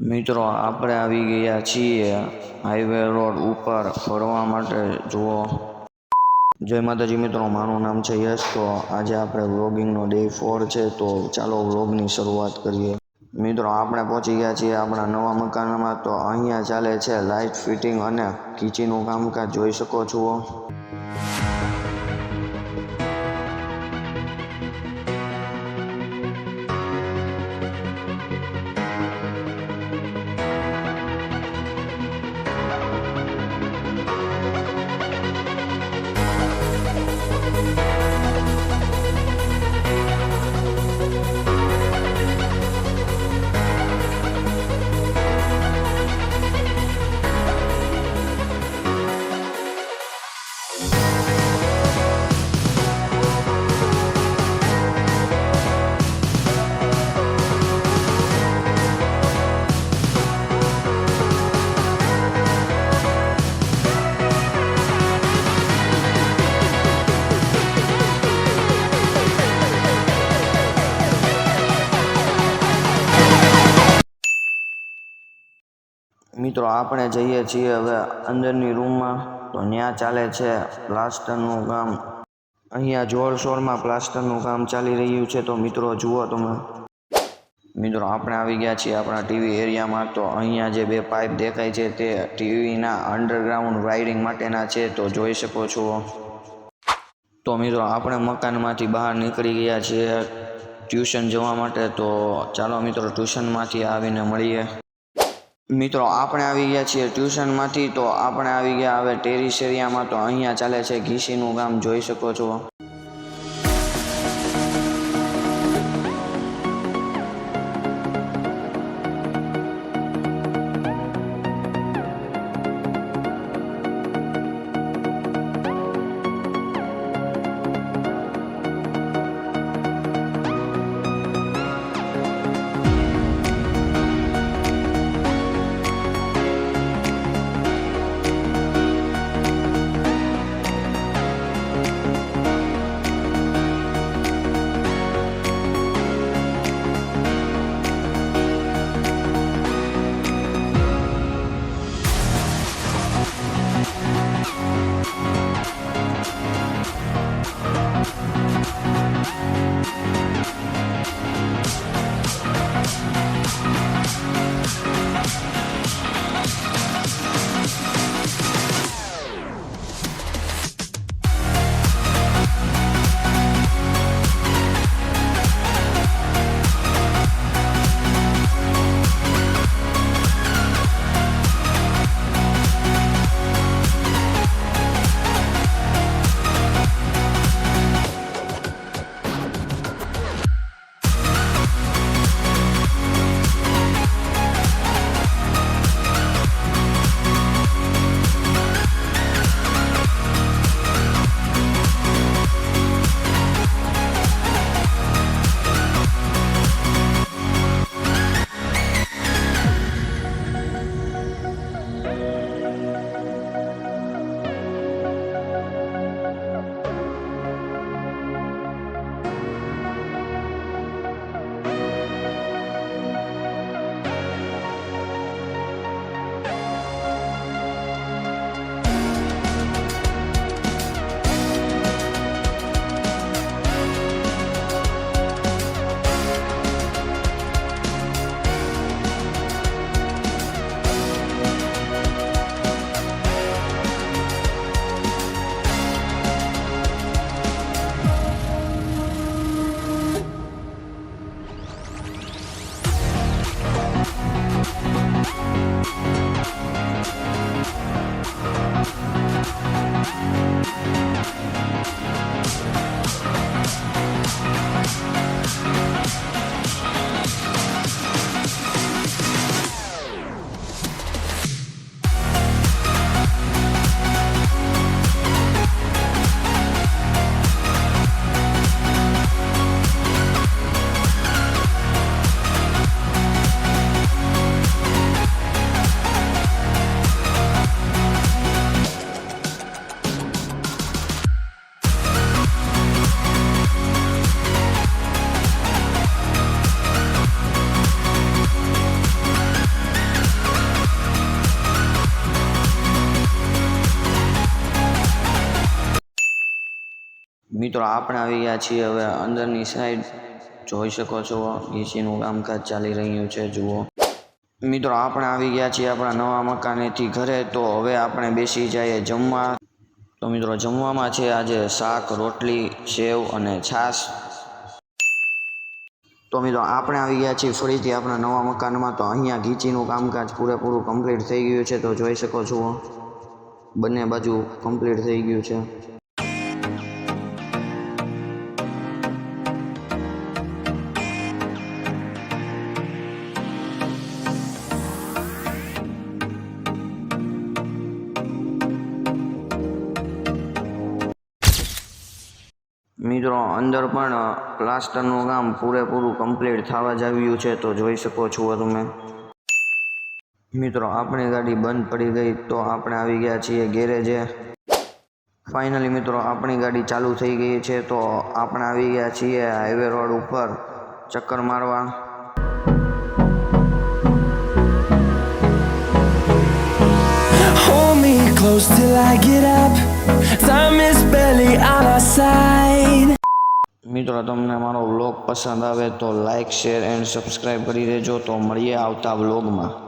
મિત્રો આપણે આવી ગયા છીએ હાઈવે રોડ ઉપર ફરવા માટે. જુઓ, જય માતાજી મિત્રો, મારું નામ છે યશ. તો આજે આપણે વ્લોગિંગનો ડે 4 છે, તો ચાલો વ્લોગની શરૂઆત કરીએ. મિત્રો આપણે પહોંચી ગયા છીએ આપણા નવા મકાનમાં. તો અહીંયા ચાલે છે લાઇટ ફિટિંગ અને કિચનનું કામકાજ, જોઈ શકો છો. મિત્રો આપણે જઈએ છીએ હવે અંદરની રૂમમાં. તો ત્યાં ચાલે છે પ્લાસ્ટરનું કામ. અહીંયા જોરશોરમાં પ્લાસ્ટરનું કામ ચાલી રહ્યું છે. તો મિત્રો જુઓ તમે. મિત્રો આપણે આવી ગયા છીએ આપણા ટીવી એરિયામાં. તો અહીંયા જે બે પાઇપ દેખાય છે તે ટીવીના અંડરગ્રાઉન્ડ વાયરિંગ માટેના છે, તો જોઈ શકો છો. તો મિત્રો આપણે મકાનમાંથી બહાર નીકળી ગયા છીએ ટ્યુશન જવા માટે. તો ચાલો મિત્રો ટ્યુશનમાંથી આવીને મળીએ. મિત્રો આપણે આવી ગયા છીએ ટ્યુશનમાંથી. તો આપણે આવી ગયા હવે ટેરિસ એરિયામાં. તો અહીંયા ચાલે છે ઘીસીનું કામ, જોઈ શકો છો. મિત્રો આપણે આવી ગયા છીએ હવે અંદરની સાઈડ. જોઈ શકો છો એસીનું કામકાજ ચાલી રહ્યું છે. જુઓ મિત્રો આપણે આવી ગયા છીએ આપણા નવા મકાનેથી ઘરે. તો હવે આપણે બેસી જઈએ જમવા. તો મિત્રો જમવામાં છે આજે શાક, રોટલી, સેવ અને છાશ. તો મિત્રો આપણે આવી ગયા છીએ ફરીથી આપણા નવા મકાનમાં. તો અહીંયા ઘીચીનું કામકાજ પૂરેપૂરું કમ્પ્લીટ થઈ ગયું છે. તો જોઈ શકો છો બંને બાજુ કમ્પ્લીટ થઈ ગયું છે. મિત્રો અંદર પણ પ્લાસ્ટરનું કામ પૂરેપૂરું કમ્પ્લીટ થવા જ આવ્યું છે. તો જોઈ શકો છો તમે. મિત્રો આપણી ગાડી બંધ પડી ગઈ તો આપણે આવી ગયા છીએ ગેરેજે. ફાઇનલી મિત્રો આપણી ગાડી ચાલુ થઈ ગઈ છે. તો આપણે આવી ગયા છીએ હાઈવે રોડ ઉપર ચક્કર મારવા. Hold me close till I get up. Time is barely on our side. મિત્રો તમને મારો વ્લોગ પસંદ આવે તો લાઈક, શેર એન્ડ સબસ્ક્રાઈબ કરી દેજો. તો મળીએ આવતા વ્લોગમાં.